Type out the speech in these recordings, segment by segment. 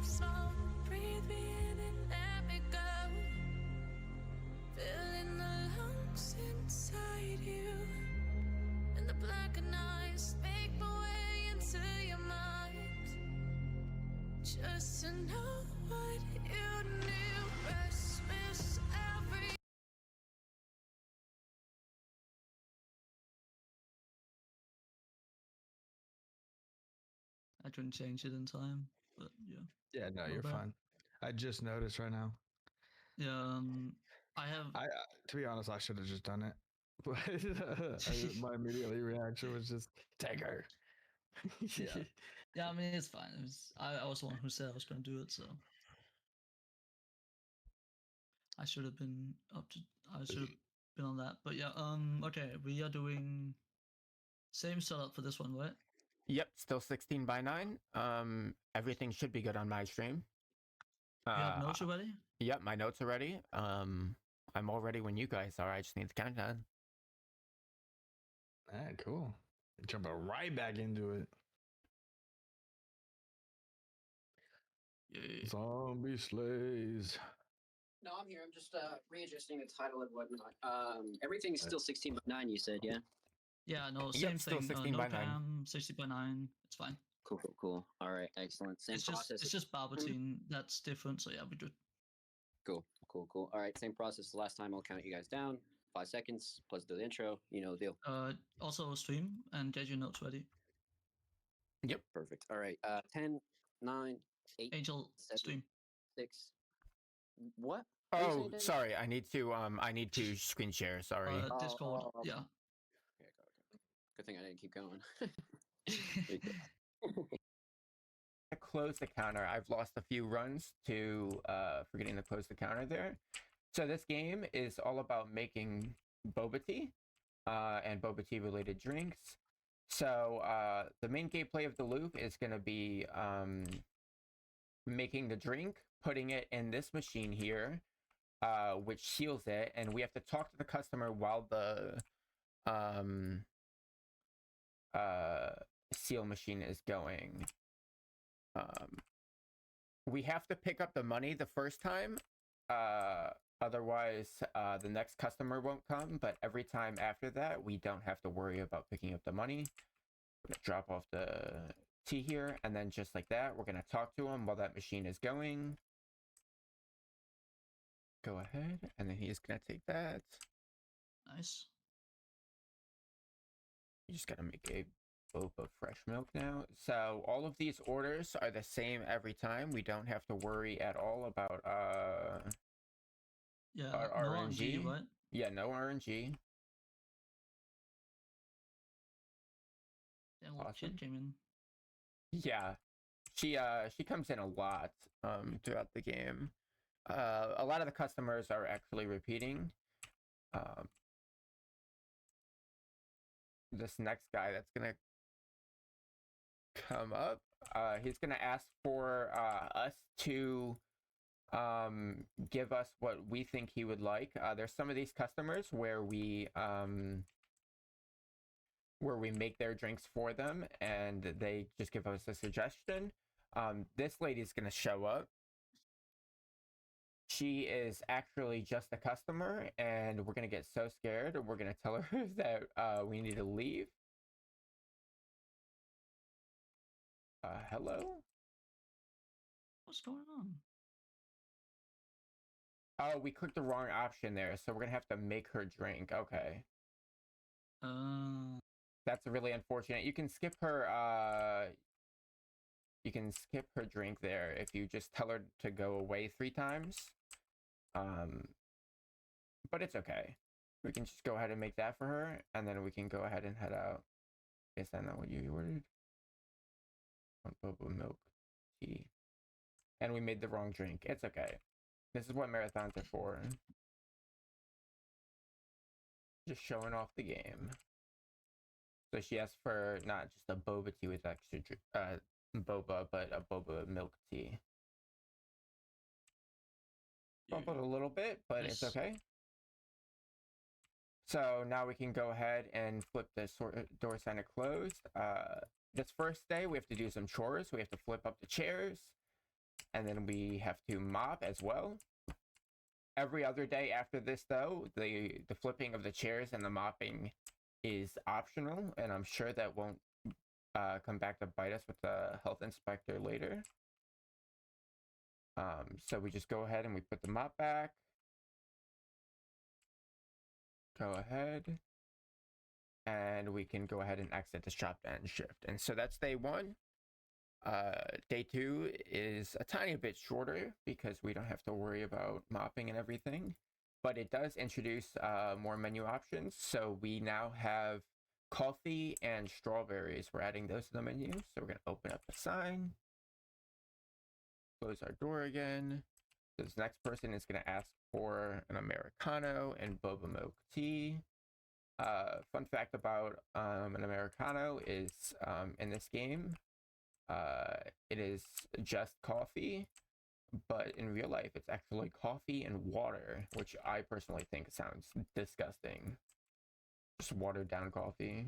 So breathe me in and let me go. Filling the lungs inside you. And the blackened eyes make my way into your mind. Just to know what you knew. Restless every. I couldn't change it in time, but yeah. Yeah, no, Not you're bad. fine. I just noticed right now. Yeah, I have. To be honest, I should have just done it. But my immediate reaction was just take her. Yeah. Yeah, I mean it's fine. I was the one who said I was gonna do it, so I should have been I should have been on that. But yeah, okay, we are doing same setup for this one, right? Yep, still 16:9. Everything should be good on my stream. You have notes already? Yep, my notes are ready. I'm all ready when you guys are. I just need the countdown. Ah, cool. Jumping right back into it. Yeah. Zombie slays. No, I'm here. I'm just readjusting the title and whatnot. Everything's still 16:9. You said, yeah. Yeah, no, Yep, same still thing. 16 No by 9. cam, 60/9. It's fine. Cool. All right, excellent. Same It's process. just Barbatine that's different. So yeah, we good. Cool. All right, same process. The last time I'll count you guys down. 5 seconds. Plus do the intro. You know the deal. Also stream and get your notes ready. Yep. Perfect. All right. 10, 9, 8, Angel 7, stream. 6. What? Oh, sorry. I need to screen share. Sorry. Discord. Yeah. Okay. Good thing I didn't keep going. Close the counter. I've lost a few runs to forgetting to close the counter there. So this game is all about making boba tea and boba tea related drinks. So the main gameplay of the loop is going to be making the drink, putting it in this machine here, which seals it, and we have to talk to the customer while the seal machine is going. We have to pick up the money the first time, otherwise the next customer won't come, but every time after that we don't have to worry about picking up the money. We're gonna drop off the tea here, and then just like that we're gonna talk to him while that machine is going. Go ahead, and then he's gonna take that. Nice. You just gotta make a boba fresh milk now. So all of these orders are the same every time. We don't have to worry at all about Yeah, our no RNG. right? Yeah, no RNG. Damn, what kid came in. Yeah, she comes in a lot throughout the game. A lot of the customers are actually repeating. This next guy that's gonna come up, he's gonna ask for us to give us what we think he would like. There's some of these customers where we make their drinks for them and they just give us a suggestion. This lady's gonna show up. She is actually just a customer, and we're gonna get so scared. We're gonna tell her that we need to leave. Hello? What's going on? Oh, we clicked the wrong option there, so we're gonna have to make her drink. Okay. That's really unfortunate. You can skip her drink there if you just tell her to go away 3 times. But it's okay. We can just go ahead and make that for her, and then we can go ahead and head out. Is that not what you ordered? Boba milk tea. And we made the wrong drink. It's okay. This is what marathons are for. Just showing off the game. So she asked for not just a boba tea with extra boba, but a boba milk tea. Bump it a little bit, but it's okay. So now we can go ahead and flip the door sign to closed. This first day, we have to do some chores. We have to flip up the chairs. and then we have to mop as well. Every other day after this, though, the flipping of the chairs and the mopping is optional, and I'm sure that won't come back to bite us with the health inspector later. So we just go ahead and we put the mop back. Go ahead. And we can go ahead and exit the shop to end shift. And so that's day 1. Day 2 is a tiny bit shorter because we don't have to worry about mopping and everything. But it does introduce more menu options. So we now have coffee and strawberries. We're adding those to the menu. So we're going to open up the sign. Close our door again. This next person is going to ask for an Americano and boba milk tea. Fun fact about an Americano is in this game, it is just coffee, but in real life it's actually coffee and water, which I personally think sounds disgusting. Just watered down coffee.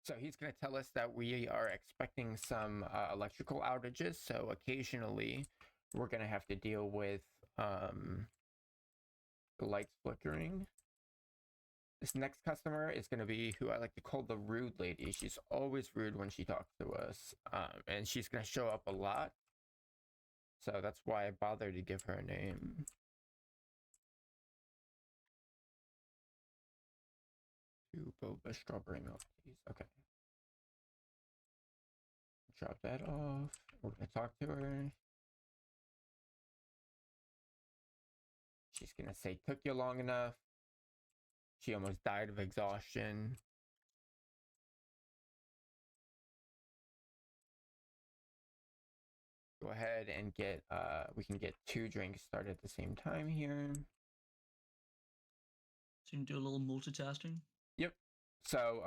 So he's going to tell us that we are expecting some electrical outages, so occasionally we're going to have to deal with the lights flickering. This next customer is going to be who I like to call the rude lady. She's always rude when she talks to us, and she's going to show up a lot. So that's why I bothered to give her a name. Two boba strawberry milk teas. Okay. Drop that off. We're going to talk to her. She's going to say, took you long enough. She almost died of exhaustion. Go ahead and get, we can get 2 drinks started at the same time here. So you can do a little multitasking. Yep. So,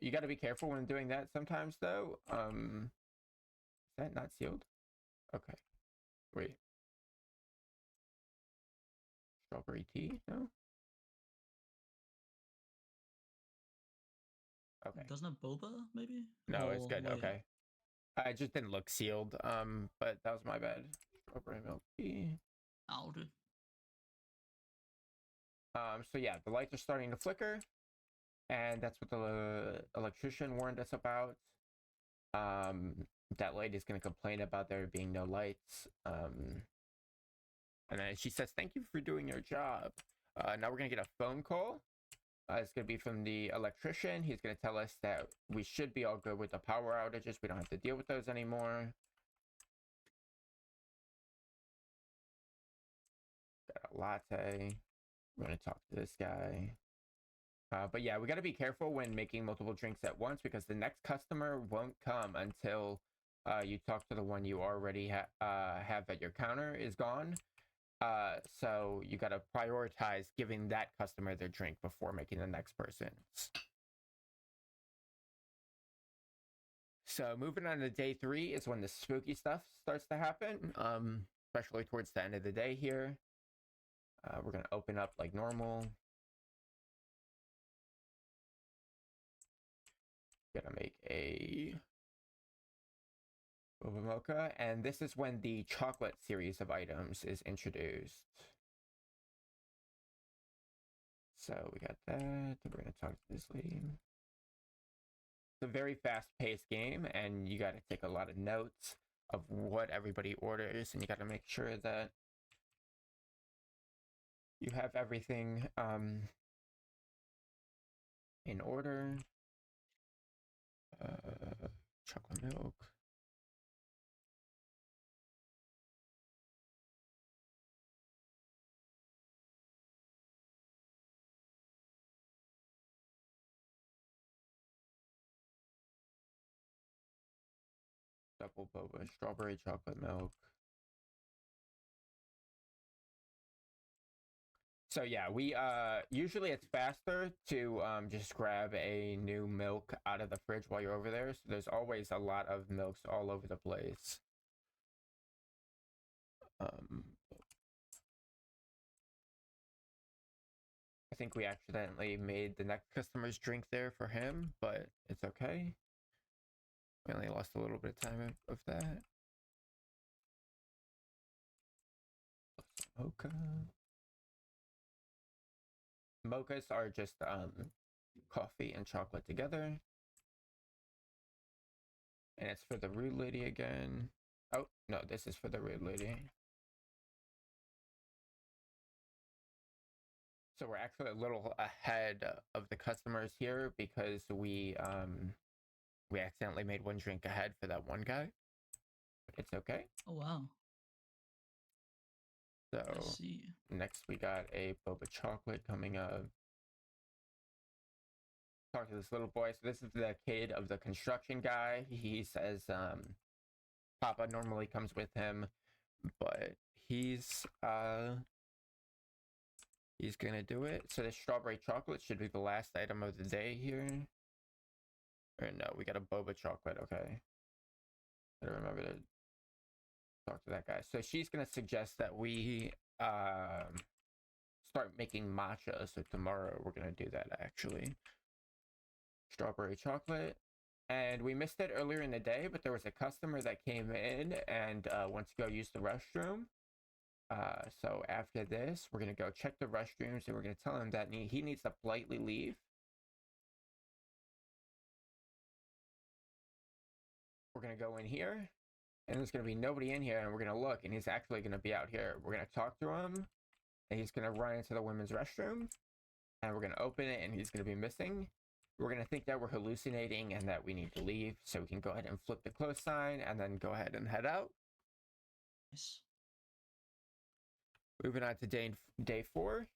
you got to be careful when doing that sometimes, though. Is that not sealed? Okay. Wait. Strawberry tea? No? Okay. Doesn't have boba, maybe? No, it's Or good. wait. Okay. I just didn't look sealed, but that was my bad. Strawberry milk tea. I'll do. So yeah, the lights are starting to flicker, and that's what the electrician warned us about. That lady's going to complain about there being no lights. And then she says, thank you for doing your job. Now we're going to get a phone call. It's going to be from the electrician. He's going to tell us that we should be all good with the power outages. We don't have to deal with those anymore. Got a latte. We're going to talk to this guy. But yeah, we got to be careful when making multiple drinks at once because the next customer won't come until you talk to the one you already have at your counter is gone. So you got to prioritize giving that customer their drink before making the next person's. So moving on to day 3 is when the spooky stuff starts to happen, especially towards the end of the day here. We're going to open up like normal. Gonna make a boba mocha, and this is when the chocolate series of items is introduced. So we got that. We're gonna talk to this lady. It's a very fast-paced game, and you got to take a lot of notes of what everybody orders, and you got to make sure that you have everything in order. Chocolate milk. Double boba, strawberry chocolate milk. So yeah, we usually it's faster to just grab a new milk out of the fridge while you're over there. So there's always a lot of milks all over the place. I think we accidentally made the next customer's drink there for him, but it's okay. We only lost a little bit of time of that. Mocha. Mochas are just coffee and chocolate together. And it's for the rude lady again. Oh, no, this is for the rude lady. So we're actually a little ahead of the customers here because we accidentally made one drink ahead for that one guy. It's okay. Oh wow. I So see. next we got a boba chocolate coming up. Talk to this little boy. So this is the kid of the construction guy. He says Papa normally comes with him, but he's gonna do it. So the strawberry chocolate should be the last item of the day here. Or no, we got a boba chocolate. Okay, I remember to talk to that guy. So she's gonna suggest that we start making matcha. So tomorrow we're gonna do that actually. Strawberry chocolate. And we missed it earlier in the day, but there was a customer that came in and wants to go use the restroom. So after this, we're going to go check the restrooms and we're going to tell him that he needs to politely leave. We're going to go in here and there's going to be nobody in here and we're going to look and he's actually going to be out here. We're going to talk to him and he's going to run into the women's restroom and we're going to open it and he's going to be missing. We're going to think that we're hallucinating and that we need to leave, so we can go ahead and flip the close sign and then go ahead and head out. Nice. Moving on to day 4.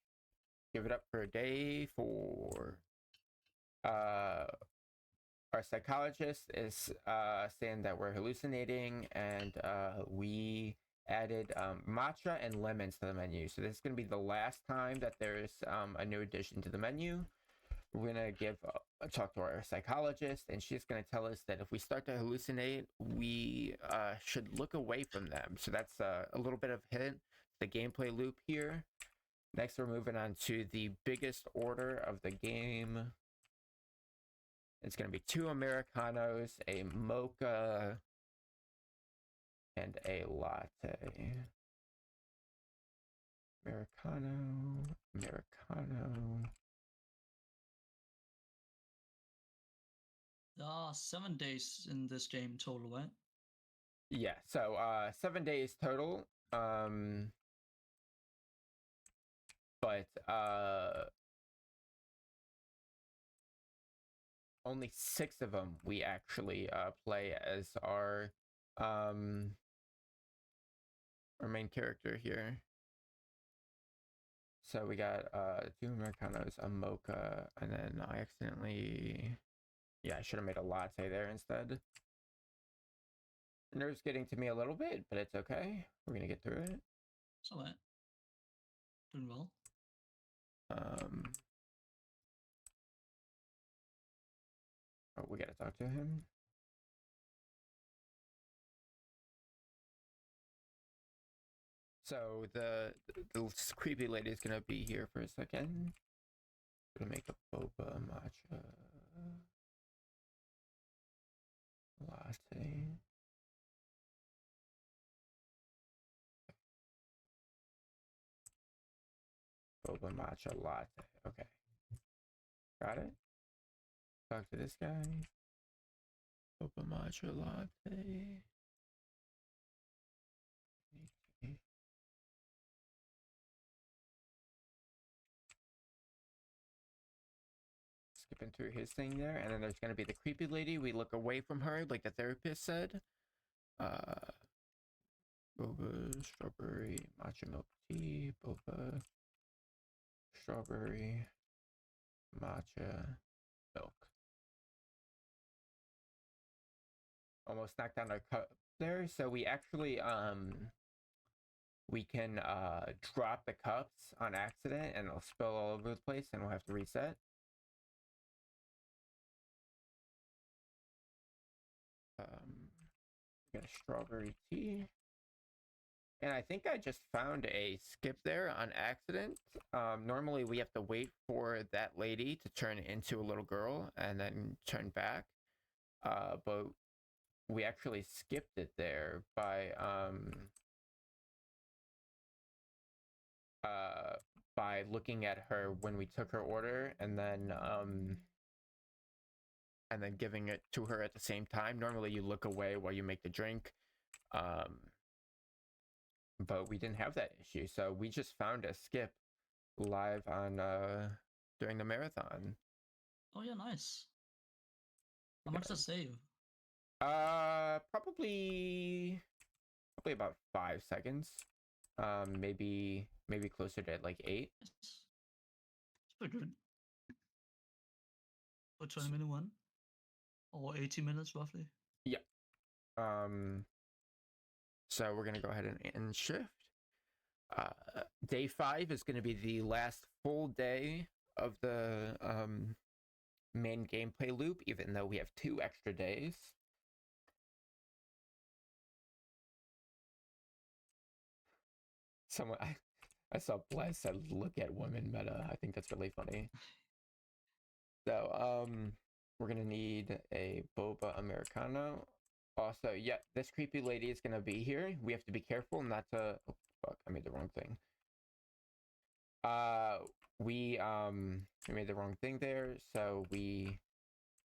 Give it up for day 4. Our psychologist is saying that we're hallucinating and we added matcha and lemons to the menu. So this is going to be the last time that there's a new addition to the menu. We're going to give talk to our psychologist, and she's going to tell us that if we start to hallucinate, we should look away from them. So that's a little bit of hint, the gameplay loop here. Next, we're moving on to the biggest order of the game. It's going to be 2 Americanos, a mocha, and a latte. Americano, Americano. There are 7 days in this game total, right? Yeah, so 7 days total. But only 6 of them we actually play as our main character here. So we got 2 Americanos, a mocha, and then I accidentally, yeah, I should have made a latte there instead. The nerves getting to me a little bit, but it's okay. We're gonna get through it. It's alright. Doing well. Oh, we gotta talk to him. So the creepy lady is gonna be here for a second. Gonna make a boba matcha latte. Boba matcha latte. Okay. Got it? Talk to this guy. Boba matcha latte. Skipping through his thing there, and then there's gonna be the creepy lady. We look away from her, like the therapist said. Boba strawberry matcha milk tea. Boba strawberry matcha milk. Almost knocked down our cup there. So we actually we can drop the cups on accident and it'll spill all over the place and we'll have to reset. We got a strawberry tea And I think I just found a skip there on accident. Normally we have to wait for that lady to turn into a little girl and then turn back. But we actually skipped it there by looking at her when we took her order and then giving it to her at the same time. Normally you look away while you make the drink. But we didn't have that issue, so we just found a skip live on during the marathon. Oh yeah, nice. How much does save? Probably about 5 seconds. Maybe closer to like 8. It's pretty good. For 20-minute one, or 80 minutes roughly. Yeah. So we're gonna go ahead and end shift. Day 5 is gonna be the last full day of the main gameplay loop, even though we have 2 extra days. Someone I saw Bless said, "Look at women meta." I think that's really funny. So we're gonna need a boba americano. Also, yeah, this creepy lady is gonna be here. We have to be careful not to. Oh fuck! I made the wrong thing. We made the wrong thing there, so we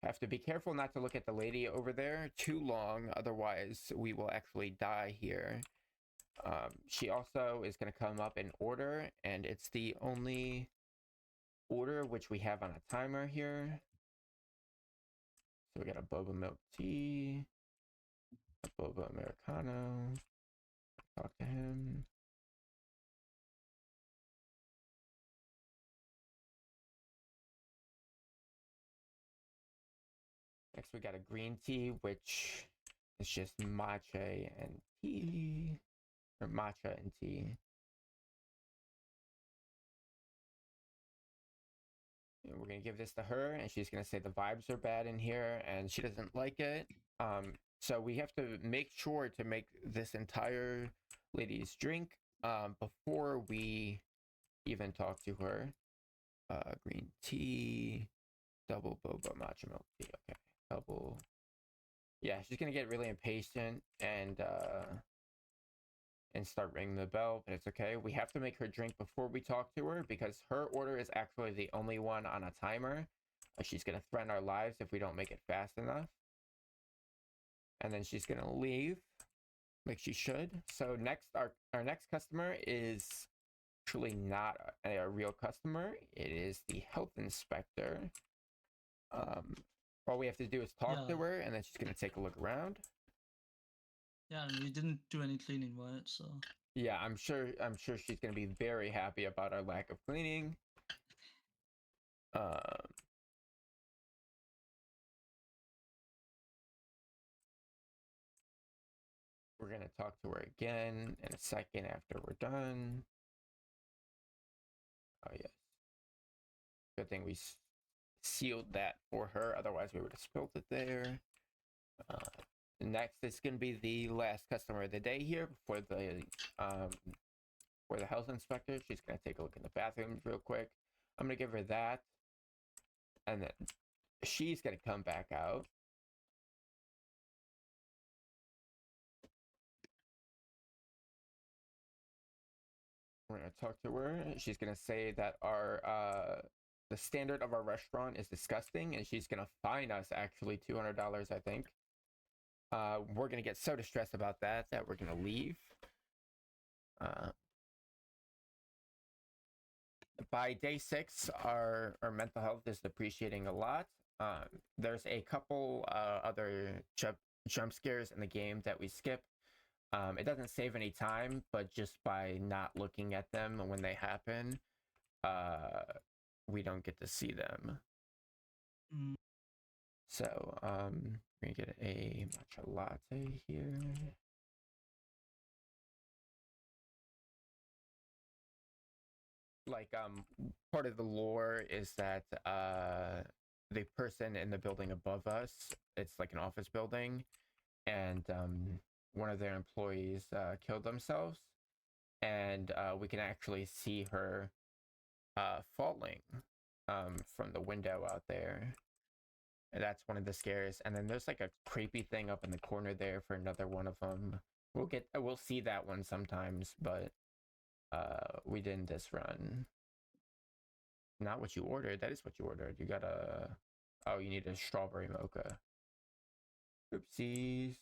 have to be careful not to look at the lady over there too long, otherwise we will actually die here. She also is going to come up in order, and it's the only order which we have on a timer here. So we got a boba milk tea, a boba americano. Talk to him. Next we got a green tea, which is just matcha and tea, or matcha and tea. And we're gonna give this to her, and she's gonna say the vibes are bad in here, and she doesn't like it. So we have to make sure to make this entire lady's drink before we even talk to her. Green tea, double boba matcha milk tea. Okay, double. Yeah, she's gonna get really impatient and start ringing the bell, but it's okay. We have to make her drink before we talk to her because her order is actually the only one on a timer. She's gonna threaten our lives if we don't make it fast enough. And then she's gonna leave like she should. So next, our next customer is actually not a real customer. It is the health inspector. All we have to do is talk to her, and then she's gonna take a look around. Yeah, and we didn't do any cleaning, right? So yeah, I'm sure she's gonna be very happy about our lack of cleaning. We're gonna talk to her again in a second after we're done. Oh yes, good thing we sealed that for her, otherwise we would have spilled it there. Next is going to be the last customer of the day here for the health inspector. She's going to take a look in the bathrooms real quick. I'm going to give her that, and then she's going to come back out. We're going to talk to her. She's going to say that the standard of our restaurant is disgusting, and she's going to fine us actually $200, I think. We're going to get so distressed about that we're going to leave. By day 6, our mental health is depreciating a lot. There's a couple other jump scares in the game that we skip. It doesn't save any time, but just by not looking at them when they happen, we don't get to see them. So we're gonna get a matcha latte here. Like part of the lore is that the person in the building above us, it's like an office building, and one of their employees killed themselves, and we can actually see her falling from the window out there. And that's one of the scares. And then there's like a creepy thing up in the corner there for another one of them. We'll see that one sometimes, but we didn't this run. Not what you ordered. That is what you ordered. You got oh, you need a strawberry mocha. Oopsies.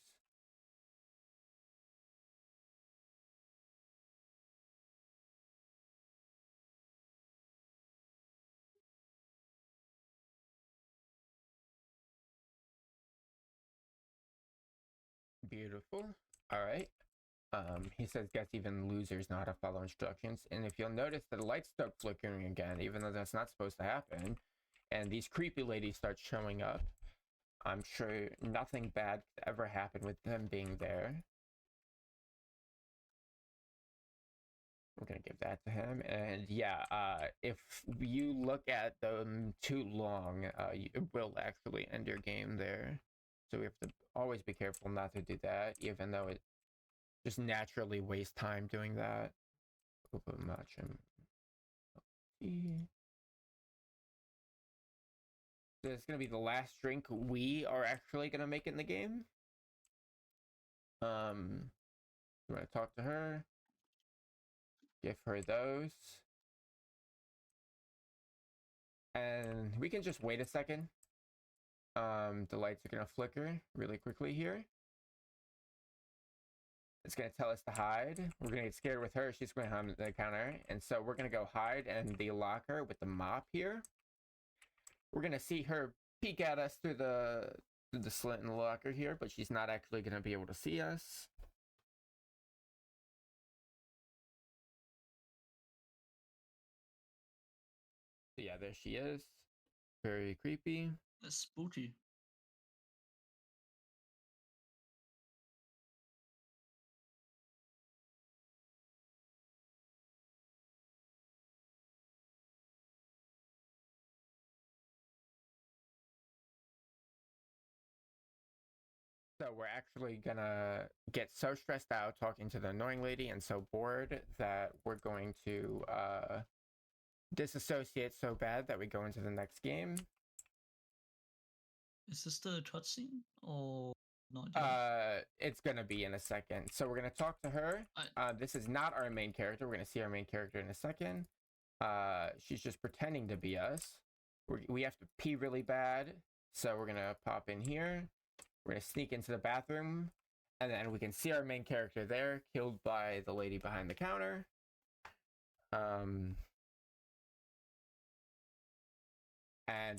Beautiful. All right. He says, guess even losers know how to follow instructions. And if you'll notice, the lights start flickering again, even though that's not supposed to happen. And these creepy ladies start showing up. I'm sure nothing bad could ever happen with them being there. We're gonna give that to him. And yeah, if you look at them too long, it will actually end your game there. So we have to always be careful not to do that, even though it just naturally wastes time doing that. Much. This is gonna be the last drink we are actually gonna make in the game. I'm gonna talk to her. Give her those. And we can just wait a second. The lights are gonna flicker really quickly here. It's gonna tell us to hide. We're gonna get scared with her. She's going to hide on the counter. And so we're gonna go hide in the locker with the mop here. We're gonna see her peek at us through the slit in the locker here, but she's not actually gonna be able to see us. So yeah, there she is. Very creepy. That's spooky. So we're actually gonna get so stressed out talking to the annoying lady and so bored that we're going to disassociate so bad that we go into the next game. Is this the cutscene or not yet? It's gonna be in a second. So we're gonna talk to her. This is not our main character. We're gonna see our main character in a second. She's just pretending to be us. We have to pee really bad, so we're gonna pop in here. We're gonna sneak into the bathroom, and then we can see our main character there, killed by the lady behind the counter. And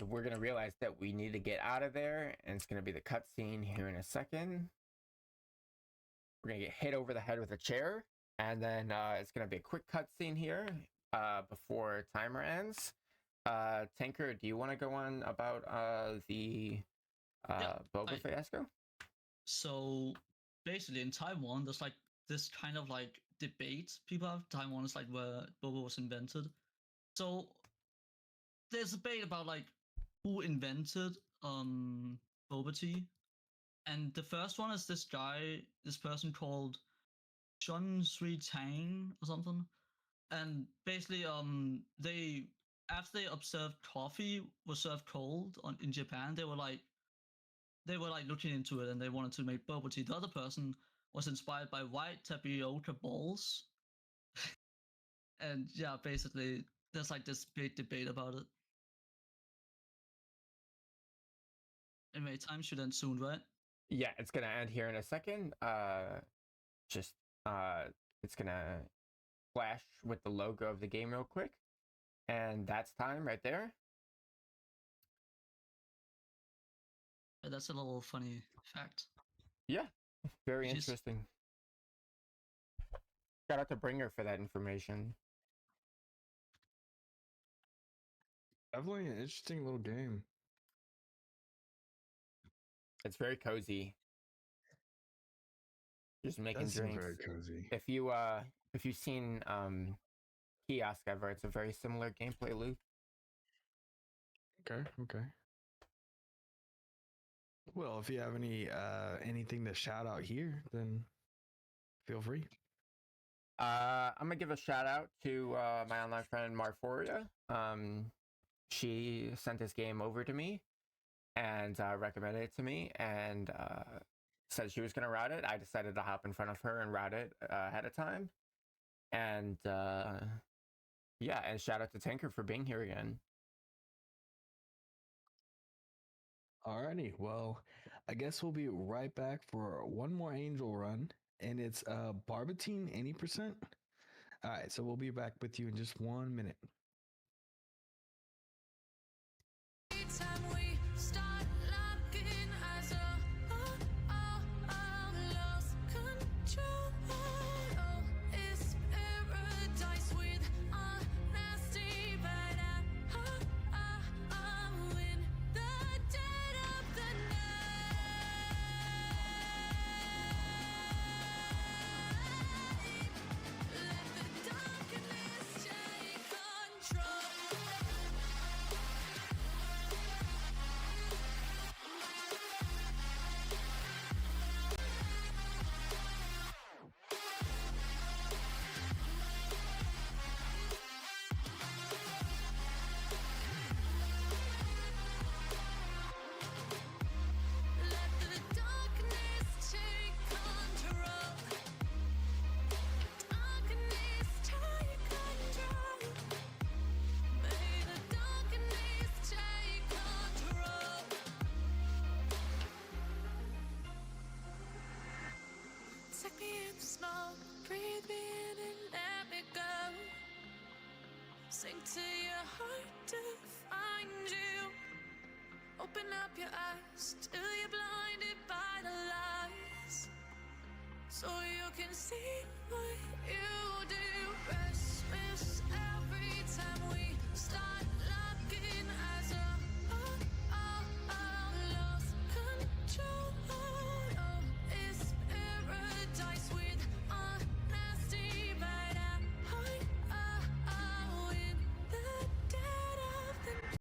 we're gonna realize that we need to get out of there, and it's gonna be the cutscene here in a second. We're gonna get hit over the head with a chair, and then it's gonna be a quick cutscene here before timer ends. Tinker, do you want to go on about the Boba fiasco? So basically, in Taiwan, there's like this kind of like debate people have. Taiwan is like where Boba was invented. So there's a debate about like who invented Boba tea, and the first one is this person called John Sri Tang or something, and basically they after they observed coffee was served cold in Japan, they were like looking into it and they wanted to make bubble tea. The other person was inspired by white tapioca balls. And yeah, basically there's like this big debate about it. Anyway, time should end soon, right? Yeah, it's gonna end here in a second. It's gonna flash with the logo of the game real quick. And that's time right there. That's a little funny fact. Yeah, very interesting. Shout out to Bringer for that information. Definitely an interesting little game. It's very cozy. Just making drinks. Very cozy. If you've seen Kiosk ever, it's a very similar gameplay loop. Okay. Well, if you have anything to shout out here, then feel free. I'm gonna give a shout out to my online friend Marforia. She sent this game over to me and recommended it to me, and said she was gonna route it. I decided to hop in front of her and route it ahead of time. And yeah, and shout out to Tinker for being here again. Alrighty, well, I guess we'll be right back for one more angel run, and it's Barbatine 80%. All right, so we'll be back with you in just 1 minute. Every time we start locking eyes, lost control. Oh, it's paradise with honesty, but I'm in the dead of the night. Let the darkness take control. Let the darkness take control. Darkness take control. May the darkness take control. Take me in the smoke, breathe me in and let me go. Sink to your heart to find you. Open up your eyes till you're blinded by the lies, so you can see what you do. Restless every time we start locking